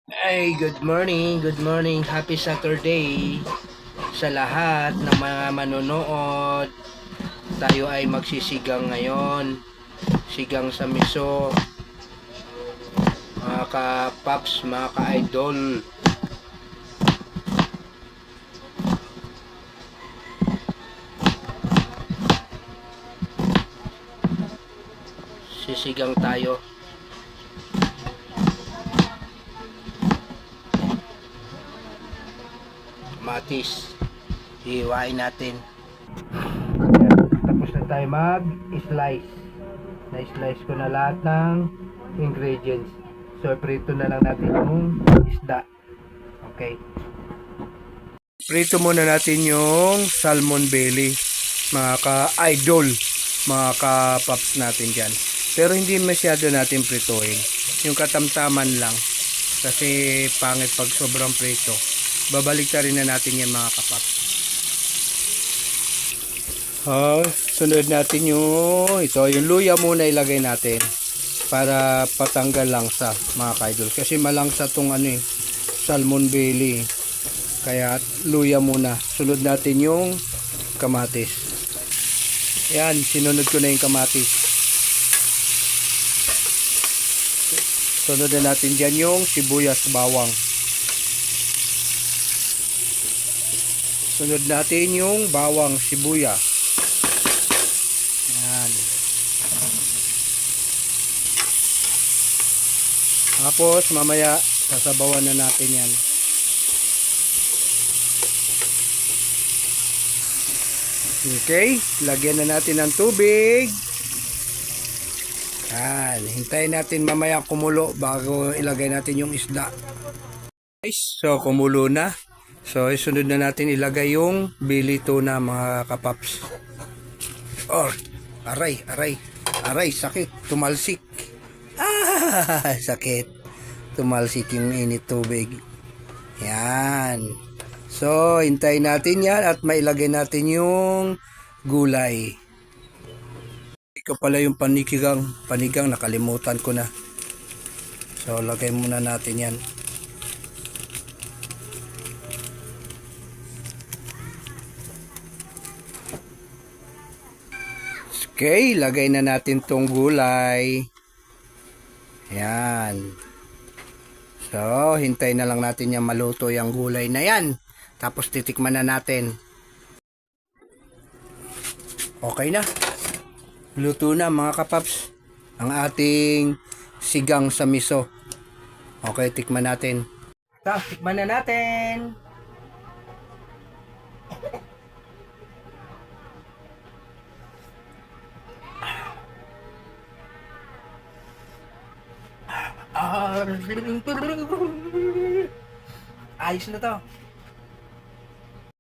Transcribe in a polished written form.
Ay, good morning, happy Saturday sa lahat ng mga manonood. Tayo ay magsisigang ngayon, sigang sa miso, mga ka-paps, mga ka-idol. Sisigang tayo. Kamatis, hiwain natin. Tapos na tayo mag-slice. Na-slice ko na lahat ng ingredients. So, prito na lang natin yung isda. Okay. Prito muna natin yung salmon belly, mga ka-idol, mga ka-paps natin dyan. Pero hindi masyado natin prituhin. Yung katamtaman lang. Kasi pangit pag sobrang prito. Babalik rin na natin yan, mga kapaps. Sunod natin yung luya muna ilagay natin. Para patanggal langsa, mga ka-idol. Kasi malangsa tong salmon belly. Kaya luya muna. Sunod natin yung kamatis. Yan, sinunod ko na yung kamatis. Sunod na natin dyan yung sibuyas, bawang. Sunod natin yung bawang, sibuyas. Yan. Tapos mamaya sasabawan na natin yan. Okay, lagyan na natin ng tubig. Yan, hintayin natin mamaya kumulo bago ilagay natin yung isda. So, kumulo na. So, isunod na natin ilagay yung bili tuna, mga kapaps. Oh, aray, sakit, tumalsik. Sakit. Tumalsik yung init tubig. Yan. So, hintayin natin yan at mailagay natin yung gulay. Ito pala yung panigang nakalimutan ko na. So, lagay muna natin yan. Okay, lagay na natin tong gulay. Yan. So, hintay na lang natin yung maluto yung gulay na yan. Tapos titikman na natin. Okay na. Luto na, mga kapaps, ang ating sigang sa miso. Okay, tikman natin. Tapos tikman na natin. Ayos na to.